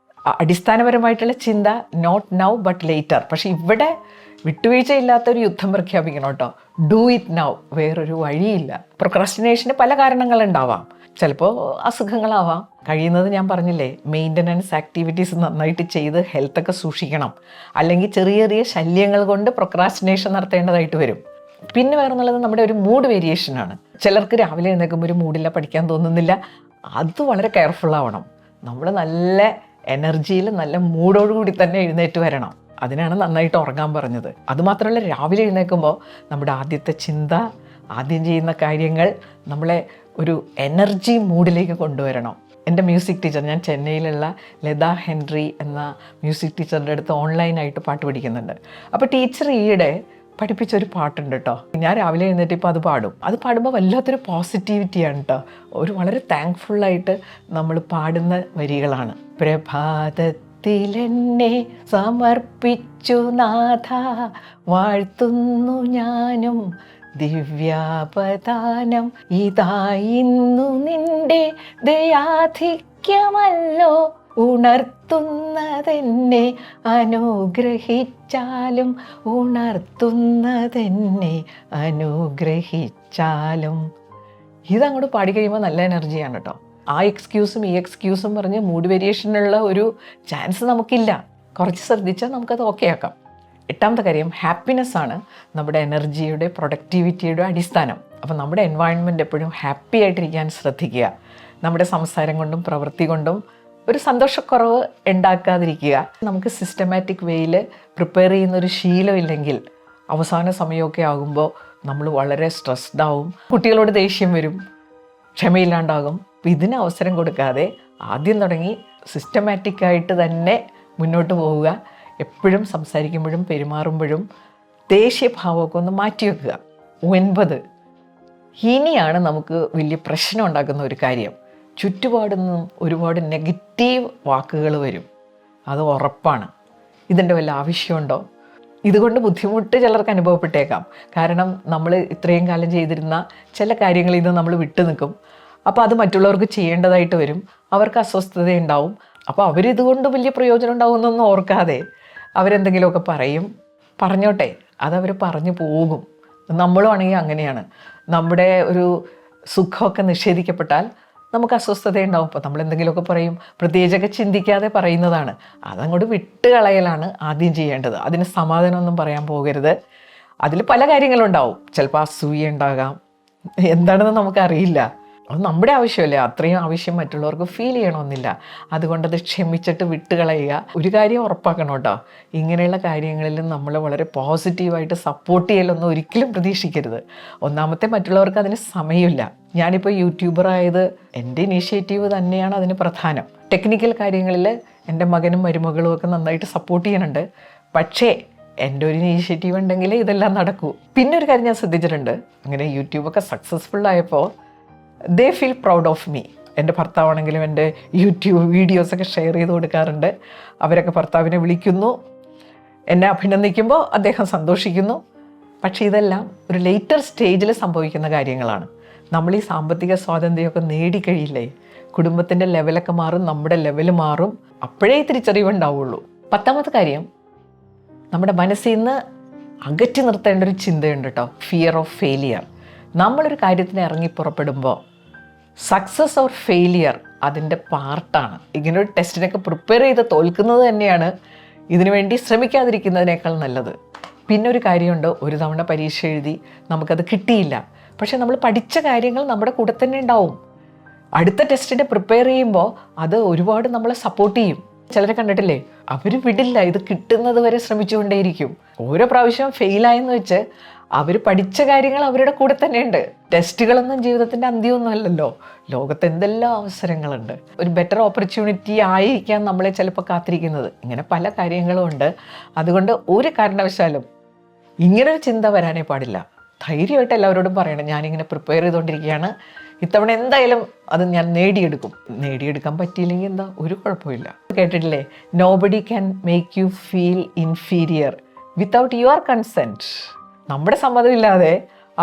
അടിസ്ഥാനപരമായിട്ടുള്ള ചിന്ത നോട്ട് നൗ ബട്ട് ലേറ്റർ. പക്ഷേ ഇവിടെ വിട്ടുവീഴ്ചയില്ലാത്തൊരു യുദ്ധം പ്രഖ്യാപിക്കണം കേട്ടോ. ഡു ഇറ്റ് നൗ, വേറൊരു വഴിയില്ല. പ്രൊക്രാസ്റ്റിനേഷന് പല കാരണങ്ങളുണ്ടാവാം. ചിലപ്പോൾ അസുഖങ്ങളാവാം. കഴിയുന്നത് ഞാൻ പറഞ്ഞില്ലേ, മെയിൻ്റനൻസ് ആക്ടിവിറ്റീസ് നന്നായിട്ട് ചെയ്ത് ഹെൽത്തൊക്കെ സൂക്ഷിക്കണം. അല്ലെങ്കിൽ ചെറിയ ചെറിയ ശല്യങ്ങൾ കൊണ്ട് പ്രൊക്രാസ്റ്റിനേഷൻ നടത്തേണ്ടതായിട്ട് വരും. പിന്നെ വേറെന്നുള്ളത് നമ്മുടെ ഒരു മൂഡ് വേരിയേഷനാണ്. ചിലർക്ക് രാവിലെ എഴുന്നേൽക്കുമ്പോൾ ഒരു മൂഡില്ല, പഠിക്കാൻ തോന്നുന്നില്ല. അത് വളരെ കെയർഫുള്ളാവണം. നമ്മൾ നല്ല എനർജിയിൽ നല്ല മൂഡോടുകൂടി തന്നെ എഴുന്നേറ്റ് വരണം. അതിനാണ് നന്നായിട്ട് ഉറങ്ങാൻ പറഞ്ഞത്. അതുമാത്രമല്ല, രാവിലെ എഴുന്നേൽക്കുമ്പോൾ നമ്മുടെ ആദ്യത്തെ ചിന്ത, ആദ്യം ചെയ്യുന്ന കാര്യങ്ങൾ നമ്മളെ ഒരു എനർജി മൂഡിലേക്ക് കൊണ്ടുവരണം. എൻ്റെ മ്യൂസിക് ടീച്ചർ, ഞാൻ ചെന്നൈയിലുള്ള ലത ഹെൻറി എന്ന മ്യൂസിക് ടീച്ചറിൻ്റെ അടുത്ത് ഓൺലൈനായിട്ട് പാട്ട് പഠിക്കുന്നുണ്ട്. അപ്പോൾ ടീച്ചർ ഈയിടെ പഠിപ്പിച്ചൊരു പാട്ടുണ്ട് കേട്ടോ. ഞാൻ രാവിലെ എഴുന്നേറ്റ് ഇപ്പോൾ അത് പാടും. അത് പാടുമ്പോൾ വല്ലാത്തൊരു പോസിറ്റിവിറ്റിയാണ് കേട്ടോ. ഒരു വളരെ താങ്ക്ഫുള്ളായിട്ട് നമ്മൾ പാടുന്ന വരികളാണ്. പ്രഭാതത്തിലെന്നെ സമർപ്പിച്ചു നാഥ, വാഴ്ത്തുന്നു ഞാനും ദിവ്യാപദാനം. ഇതായിന്നു നിന്റെ ദയാധിക്യമല്ലോ, ഉണർത്തുന്നതെന്നെ അനുഗ്രഹിച്ചാലും, ഉണർത്തുന്നതെന്നെ അനുഗ്രഹിച്ചാലും. ഇതങ്ങോട്ട് പാടിക്കഴിയുമ്പോൾ നല്ല എനർജിയാണ് കേട്ടോ. ആ എക്സ്ക്യൂസും ഈ എക്സ്ക്യൂസും പറഞ്ഞ് മൂഡ് വേരിയേഷനുള്ള ഒരു ചാൻസ് നമുക്കില്ല. കുറച്ച് ശ്രദ്ധിച്ചാൽ നമുക്കത് ഓക്കെ ആക്കാം. 8ാമത്തെ കാര്യം, ഹാപ്പിനെസ് ആണ് നമ്മുടെ എനർജിയുടെ പ്രൊഡക്ടിവിറ്റിയുടെ അടിസ്ഥാനം. അപ്പോൾ നമ്മുടെ എൻവയൺമെൻറ്റ് എപ്പോഴും ഹാപ്പി ആയിട്ടിരിക്കാൻ ശ്രദ്ധിക്കുക. നമ്മുടെ സംസാരം കൊണ്ടും പ്രവൃത്തി കൊണ്ടും ഒരു സന്തോഷക്കുറവ് ഉണ്ടാക്കാതിരിക്കുക. നമുക്ക് സിസ്റ്റമാറ്റിക് വേയിൽ പ്രിപ്പയർ ചെയ്യുന്നൊരു ശീലമില്ലെങ്കിൽ അവസാന സമയമൊക്കെ ആകുമ്പോൾ നമ്മൾ വളരെ സ്ട്രെസ്ഡ് ആവും. കുട്ടികളോട് ദേഷ്യം വരും, ക്ഷമയില്ലാണ്ടാകും. അപ്പം ഇതിന് അവസരം കൊടുക്കാതെ ആദ്യം തുടങ്ങി സിസ്റ്റമാറ്റിക്കായിട്ട് തന്നെ മുന്നോട്ട് പോവുക. എപ്പോഴും സംസാരിക്കുമ്പോഴും പെരുമാറുമ്പോഴും ദേഷ്യഭാവമൊക്കെ ഒന്ന് മാറ്റിവെക്കുക. 9, ഇനിയാണ് നമുക്ക് വലിയ പ്രശ്നം ഉണ്ടാക്കുന്ന ഒരു കാര്യം. ചുറ്റുപാടുനിന്നും ഒരുപാട് നെഗറ്റീവ് വാക്കുകൾ വരും. അത് ഉറപ്പാണ്. ഇതിൻ്റെ വല്ല ആവശ്യമുണ്ടോ? ഇതുകൊണ്ട് ബുദ്ധിമുട്ട് ചിലർക്ക് അനുഭവപ്പെട്ടേക്കാം. കാരണം നമ്മൾ ഇത്രയും കാലം ചെയ്തിരുന്ന ചില കാര്യങ്ങളിൽ നിന്ന് നമ്മൾ വിട്ടു നിൽക്കും. അപ്പോൾ അത് മറ്റുള്ളവർക്ക് ചെയ്യേണ്ടതായിട്ട് വരും. അവർക്ക് അസ്വസ്ഥതയുണ്ടാവും. അപ്പോൾ അവരിതുകൊണ്ട് വലിയ പ്രയോജനം ഉണ്ടാവുമെന്നൊന്നും ഓർക്കാതെ അവരെന്തെങ്കിലുമൊക്കെ പറയും. പറഞ്ഞോട്ടെ, അതവർ പറഞ്ഞു പോകും. നമ്മളും ആണെങ്കിൽ അങ്ങനെയാണ്. നമ്മുടെ ഒരു സുഖമൊക്കെ നിഷേധിക്കപ്പെട്ടാൽ നമുക്ക് അസ്വസ്ഥതയുണ്ടാവും. അപ്പോൾ നമ്മൾ എന്തെങ്കിലുമൊക്കെ പറയും, പ്രത്യേകിച്ചൊക്കെ ചിന്തിക്കാതെ പറയുന്നതാണ്. അതങ്ങോട്ട് വിട്ട് കളയലാണ് ആദ്യം ചെയ്യേണ്ടത്. അതിന് സമാധാനമൊന്നും പറയാൻ പോകരുത്. അതിൽ പല കാര്യങ്ങളുണ്ടാവും. ചിലപ്പോൾ അസൂയ ഉണ്ടാകാം, എന്താണെന്ന് നമുക്കറിയില്ല. അത് നമ്മുടെ ആവശ്യമല്ലേ, അത്രയും ആവശ്യം മറ്റുള്ളവർക്ക് ഫീൽ ചെയ്യണമെന്നില്ല. അതുകൊണ്ടത് ക്ഷമിച്ചിട്ട് വിട്ടുകളയുക. ഒരു കാര്യം ഉറപ്പാക്കണം കേട്ടോ, ഇങ്ങനെയുള്ള കാര്യങ്ങളിൽ നമ്മൾ വളരെ പോസിറ്റീവായിട്ട് സപ്പോർട്ട് ചെയ്യലൊന്നും ഒരിക്കലും പ്രതീക്ഷിക്കരുത്. ഒന്നാമത്തെ, മറ്റുള്ളവർക്ക് അതിന് സമയമില്ല. ഞാനിപ്പോൾ യൂട്യൂബറായത് എൻ്റെ ഇനീഷ്യേറ്റീവ് തന്നെയാണ് അതിന് പ്രധാനം. ടെക്നിക്കൽ കാര്യങ്ങളിൽ എൻ്റെ മകനും മരുമകളും ഒക്കെ നന്നായിട്ട് സപ്പോർട്ട് ചെയ്യുന്നുണ്ട്. പക്ഷേ എൻ്റെ ഒരു ഇനീഷ്യേറ്റീവ് ഉണ്ടെങ്കിൽ ഇതെല്ലാം നടക്കൂ. പിന്നെ ഒരു കാര്യം ഞാൻ ശ്രദ്ധിച്ചിട്ടുണ്ട്, അങ്ങനെ യൂട്യൂബൊക്കെ സക്സസ്ഫുള്ളായപ്പോൾ they feel proud of me. എൻ്റെ ഭർത്താവാണെങ്കിലും എൻ്റെ യൂട്യൂബ് വീഡിയോസൊക്കെ ഷെയർ ചെയ്ത് കൊടുക്കാറുണ്ട്. അവരൊക്കെ ഭർത്താവിനെ വിളിക്കുന്നു, എന്നെ അഭിനന്ദിക്കുമ്പോൾ അദ്ദേഹം സന്തോഷിക്കുന്നു. പക്ഷേ ഇതെല്ലാം ഒരു ലേറ്റർ സ്റ്റേജിൽ സംഭവിക്കുന്ന കാര്യങ്ങളാണ്. നമ്മൾ ഈ സാമ്പത്തിക സ്വാതന്ത്ര്യമൊക്കെ നേടിക്കഴിയില്ലേ, കുടുംബത്തിൻ്റെ ലെവലൊക്കെ മാറും, നമ്മുടെ ലെവൽ മാറും. അപ്പോഴേ തിരിച്ചറിവുണ്ടാവുള്ളൂ. 10ാമത്തെ കാര്യം, നമ്മുടെ മനസ്സിൽ നിന്ന് അകറ്റി നിർത്തേണ്ട ഒരു ചിന്തയുണ്ട് കേട്ടോ, ഫിയർ ഓഫ് ഫെയിലിയർ. നമ്മളൊരു കാര്യത്തിന് ഇറങ്ങി പുറപ്പെടുമ്പോൾ സക്സസ് ഓർ ഫെയിലിയർ അതിൻ്റെ പാർട്ടാണ്. ഇങ്ങനൊരു ടെസ്റ്റിനൊക്കെ പ്രിപ്പയർ ചെയ്ത് തോൽക്കുന്നത് തന്നെയാണ് ഇതിനു വേണ്ടി ശ്രമിക്കാതിരിക്കുന്നതിനേക്കാൾ നല്ലത്. പിന്നെ ഒരു കാര്യമുണ്ട്, ഒരു തവണ പരീക്ഷ എഴുതി നമുക്കത് കിട്ടിയില്ല, പക്ഷേ നമ്മൾ പഠിച്ച കാര്യങ്ങൾ നമ്മുടെ കൂടെ തന്നെ ഉണ്ടാവും. അടുത്ത ടെസ്റ്റിനെ പ്രിപ്പയർ ചെയ്യുമ്പോൾ അത് ഒരുപാട് നമ്മളെ സപ്പോർട്ട് ചെയ്യും. ചിലരെ കണ്ടിട്ടില്ലേ, അവർ വിടില്ല, ഇത് കിട്ടുന്നത് വരെ ശ്രമിച്ചുകൊണ്ടേയിരിക്കും. ഓരോ പ്രാവശ്യം ഫെയിലായെന്ന് വെച്ച് അവർ പഠിച്ച കാര്യങ്ങൾ അവരുടെ കൂടെ തന്നെയുണ്ട്. ടെസ്റ്റുകളൊന്നും ജീവിതത്തിൻ്റെ അന്ത്യമൊന്നും അല്ലല്ലോ. ലോകത്ത് എന്തെല്ലാം അവസരങ്ങളുണ്ട്. ഒരു ബെറ്റർ ഓപ്പർച്യൂണിറ്റി ആയിരിക്കാം നമ്മളെ ചിലപ്പോൾ കാത്തിരിക്കുന്നത്. ഇങ്ങനെ പല കാര്യങ്ങളും ഉണ്ട്. അതുകൊണ്ട് ഒരു കാരണവശാലും ഇങ്ങനൊരു ചിന്ത വരാനേ പാടില്ല. ധൈര്യമായിട്ട് എല്ലാവരോടും പറയണം, ഞാനിങ്ങനെ പ്രിപ്പയർ ചെയ്തുകൊണ്ടിരിക്കുകയാണ്, ഇത്തവണ എന്തായാലും അത് ഞാൻ നേടിയെടുക്കും. നേടിയെടുക്കാൻ പറ്റിയില്ലെങ്കിൽ എന്താ, ഒരു കുഴപ്പമില്ല. കേട്ടിട്ടില്ലേ, nobody can make you feel inferior without your consent. നമ്മുടെ സമ്മതമില്ലാതെ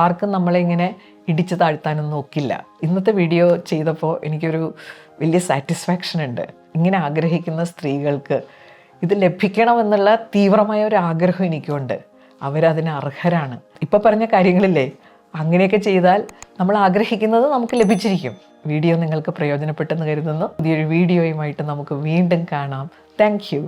ആർക്കും നമ്മളിങ്ങനെ ഇടിച്ച് താഴ്ത്താനൊന്നും നോക്കില്ല. ഇന്നത്തെ വീഡിയോ ചെയ്തപ്പോൾ എനിക്കൊരു വലിയ സാറ്റിസ്ഫാക്ഷൻ ഉണ്ട്. ഇങ്ങനെ ആഗ്രഹിക്കുന്ന സ്ത്രീകൾക്ക് ഇത് ലഭിക്കണമെന്നുള്ള തീവ്രമായ ഒരു ആഗ്രഹം എനിക്കുണ്ട്. അവരതിന് അർഹരാണ്. ഇപ്പോൾ പറഞ്ഞ കാര്യങ്ങളില്ലേ, അങ്ങനെയൊക്കെ ചെയ്താൽ നമ്മൾ ആഗ്രഹിക്കുന്നത് നമുക്ക് ലഭിച്ചിരിക്കും. വീഡിയോ നിങ്ങൾക്ക് പ്രയോജനപ്പെട്ടെന്ന് കരുതുന്നു. പുതിയൊരു വീഡിയോയുമായിട്ട് നമുക്ക് വീണ്ടും കാണാം. Thank you.